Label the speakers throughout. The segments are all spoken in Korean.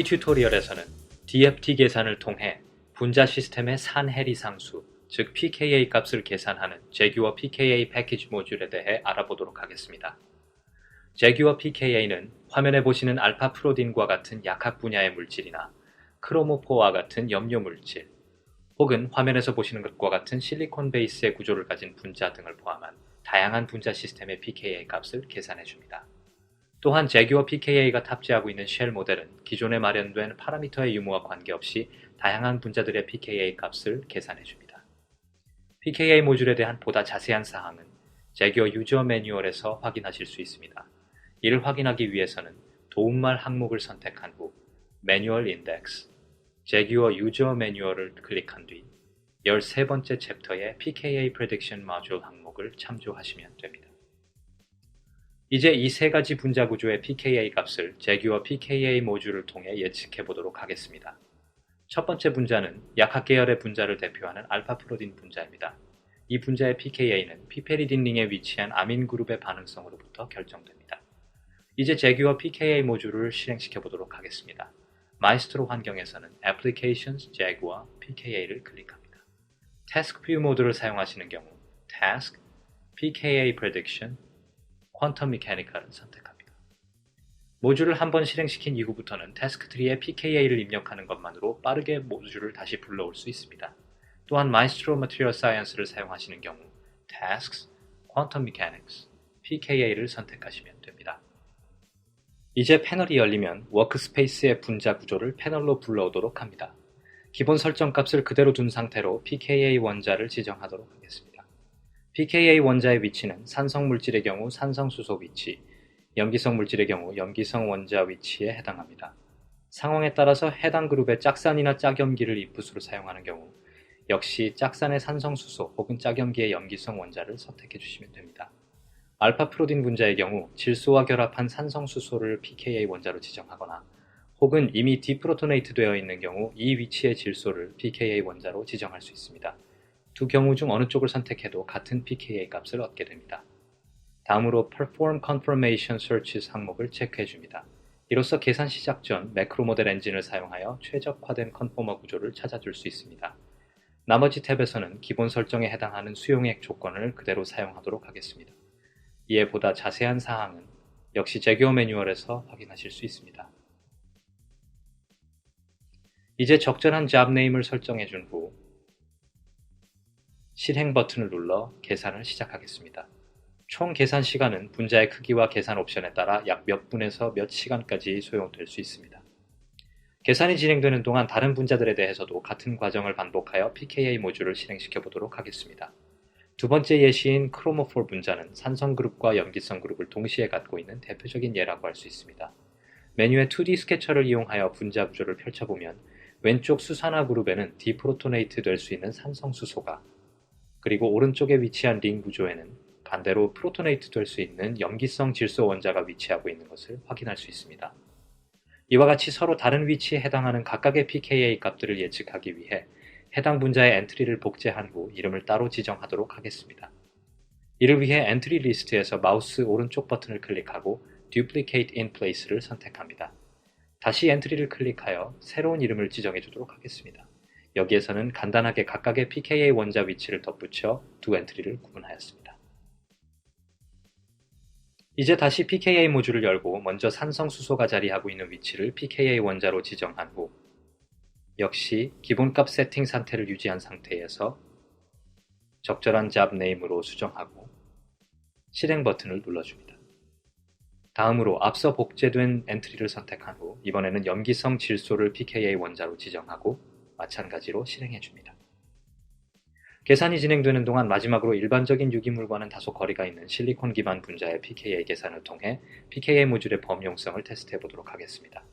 Speaker 1: 이 튜토리얼에서는 DFT 계산을 통해 분자 시스템의 산해리 상수, 즉 pKa 값을 계산하는 제규어 pKa 패키지 모듈에 대해 알아보도록 하겠습니다. 제규어 pKa는 화면에 보시는 알파 프로딘과 같은 약학 분야의 물질이나 크로모포와 같은 염료 물질, 혹은 화면에서 보시는 것과 같은 실리콘 베이스의 구조를 가진 분자 등을 포함한 다양한 분자 시스템의 pKa 값을 계산해줍니다. 또한 제규어 pKa가 탑재하고 있는 쉘 모델은 기존에 마련된 파라미터의 유무와 관계없이 다양한 분자들의 pKa 값을 계산해줍니다. pKa 모듈에 대한 보다 자세한 사항은 제규어 유저 매뉴얼에서 확인하실 수 있습니다. 이를 확인하기 위해서는 도움말 항목을 선택한 후 매뉴얼 인덱스, 제규어 유저 매뉴얼을 클릭한 뒤 13번째 챕터의 pKa Prediction Module 항목을 참조하시면 됩니다. 이제 이 세 가지 분자 구조의 pKa 값을 제규어 pKa 모듈을 통해 예측해 보도록 하겠습니다. 첫 번째 분자는 약학 계열의 분자를 대표하는 알파 프로딘 분자입니다. 이 분자의 pKa는 피페리딘 링에 위치한 아민 그룹의 반응성으로부터 결정됩니다. 이제 제규어 pKa 모듈을 실행시켜 보도록 하겠습니다. 마이스트로 환경에서는 Applications, Jaguar, pKa를 클릭합니다. Task View 모드를 사용하시는 경우 Task, pKa Prediction, Quantum Mechanical을 선택합니다. 모듈을 한번 실행시킨 이후부터는 태스크 트리에 pKa를 입력하는 것만으로 빠르게 모듈을 다시 불러올 수 있습니다. 또한 Maestro Material Science를 사용하시는 경우 Tasks, Quantum Mechanics, pKa를 선택하시면 됩니다. 이제 패널이 열리면 워크스페이스의 분자 구조를 패널로 불러오도록 합니다. 기본 설정 값을 그대로 둔 상태로 pKa 원자를 지정하도록 하겠습니다. pKa 원자의 위치는 산성 물질의 경우 산성 수소 위치, 염기성 물질의 경우 염기성 원자 위치에 해당합니다. 상황에 따라서 해당 그룹의 짝산이나 짝염기를 인풋으로 사용하는 경우 역시 짝산의 산성 수소 혹은 짝염기의 염기성 원자를 선택해 주시면 됩니다. 알파 프로딘 분자의 경우 질소와 결합한 산성 수소를 pKa 원자로 지정하거나 혹은 이미 디프로토네이트 되어 있는 경우 이 위치의 질소를 pKa 원자로 지정할 수 있습니다. 두 경우 중 어느 쪽을 선택해도 같은 pKa 값을 얻게 됩니다. 다음으로 Perform Confirmation Searches 항목을 체크해 줍니다. 이로써 계산 시작 전 매크로 모델 엔진을 사용하여 최적화된 컨포머 구조를 찾아줄 수 있습니다. 나머지 탭에서는 기본 설정에 해당하는 수용액 조건을 그대로 사용하도록 하겠습니다. 이에 보다 자세한 사항은 역시 제규어 매뉴얼에서 확인하실 수 있습니다. 이제 적절한 잡 네임을 설정해 준 후 실행 버튼을 눌러 계산을 시작하겠습니다. 총 계산 시간은 분자의 크기와 계산 옵션에 따라 약 몇 분에서 몇 시간까지 소요될 수 있습니다. 계산이 진행되는 동안 다른 분자들에 대해서도 같은 과정을 반복하여 pKa 모듈을 실행시켜 보도록 하겠습니다. 두 번째 예시인 크로모4 분자는 산성 그룹과 염기성 그룹을 동시에 갖고 있는 대표적인 예라고 할 수 있습니다. 메뉴의 2D 스케쳐를 이용하여 분자 구조를 펼쳐보면 왼쪽 수산화 그룹에는 디프로토네이트 될 수 있는 산성 수소가, 그리고 오른쪽에 위치한 링 구조에는 반대로 프로토네이트 될 수 있는 염기성 질소 원자가 위치하고 있는 것을 확인할 수 있습니다. 이와 같이 서로 다른 위치에 해당하는 각각의 pKa 값들을 예측하기 위해 해당 분자의 엔트리를 복제한 후 이름을 따로 지정하도록 하겠습니다. 이를 위해 엔트리 리스트에서 마우스 오른쪽 버튼을 클릭하고 Duplicate in Place를 선택합니다. 다시 엔트리를 클릭하여 새로운 이름을 지정해 주도록 하겠습니다. 여기에서는 간단하게 각각의 pKa 원자 위치를 덧붙여 두 엔트리를 구분하였습니다. 이제 다시 pKa 모듈을 열고 먼저 산성 수소가 자리하고 있는 위치를 pKa 원자로 지정한 후 역시 기본값 세팅 상태를 유지한 상태에서 적절한 잡 네임으로 수정하고 실행 버튼을 눌러줍니다. 다음으로 앞서 복제된 엔트리를 선택한 후 이번에는 염기성 질소를 pKa 원자로 지정하고 마찬가지로 실행해줍니다. 계산이 진행되는 동안 마지막으로 일반적인 유기물과는 다소 거리가 있는 실리콘 기반 분자의 pKa 계산을 통해 pKa 모듈의 범용성을 테스트해 보도록 하겠습니다.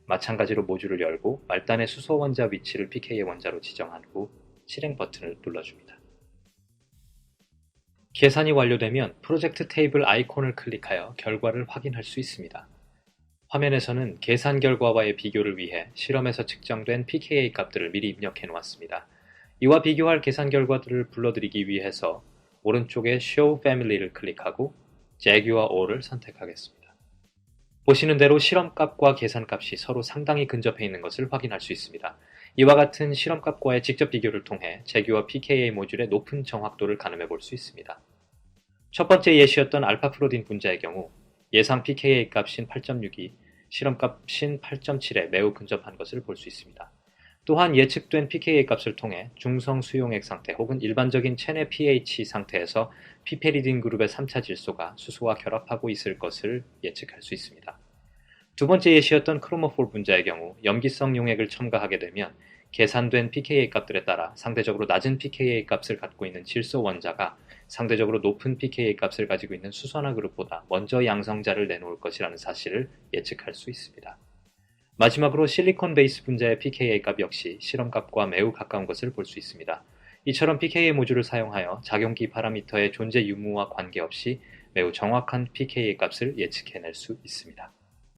Speaker 1: 마찬가지로 모듈을 열고 말단의 수소 원자 위치를 pKa 원자로 지정한 후 실행 버튼을 눌러줍니다. 계산이 완료되면 프로젝트 테이블 아이콘을 클릭하여 결과를 확인할 수 있습니다. 화면에서는 계산 결과와의 비교를 위해 실험에서 측정된 pKa 값들을 미리 입력해 놓았습니다. 이와 비교할 계산 결과들을 불러들이기 위해서 오른쪽에 Show Family를 클릭하고 Jaguar All을 선택하겠습니다. 보시는 대로 실험값과 계산값이 서로 상당히 근접해 있는 것을 확인할 수 있습니다. 이와 같은 실험값과의 직접 비교를 통해 재규어 pKa 모듈의 높은 정확도를 가늠해 볼 수 있습니다. 첫 번째 예시였던 알파 프로딘 분자의 경우 예상 pKa 값인 8.6이 실험값인 8.7에 매우 근접한 것을 볼 수 있습니다. 또한 예측된 pKa 값을 통해 중성 수용액 상태 혹은 일반적인 체내 pH 상태에서 피페리딘 그룹의 3차 질소가 수소와 결합하고 있을 것을 예측할 수 있습니다. 두 번째 예시였던 크로모폴 분자의 경우 염기성 용액을 첨가하게 되면 계산된 pKa 값들에 따라 상대적으로 낮은 pKa 값을 갖고 있는 질소 원자가 상대적으로 높은 pKa 값을 가지고 있는 수소나 그룹보다 먼저 양성자를 내놓을 것이라는 사실을 예측할 수 있습니다. 마지막으로 실리콘 베이스 분자의 pKa 값 역시 실험값과 매우 가까운 것을 볼 수 있습니다. 이처럼 pKa 모듈을 사용하여 작용기 파라미터의 존재 유무와 관계없이 매우 정확한 pKa 값을 예측해낼 수 있습니다.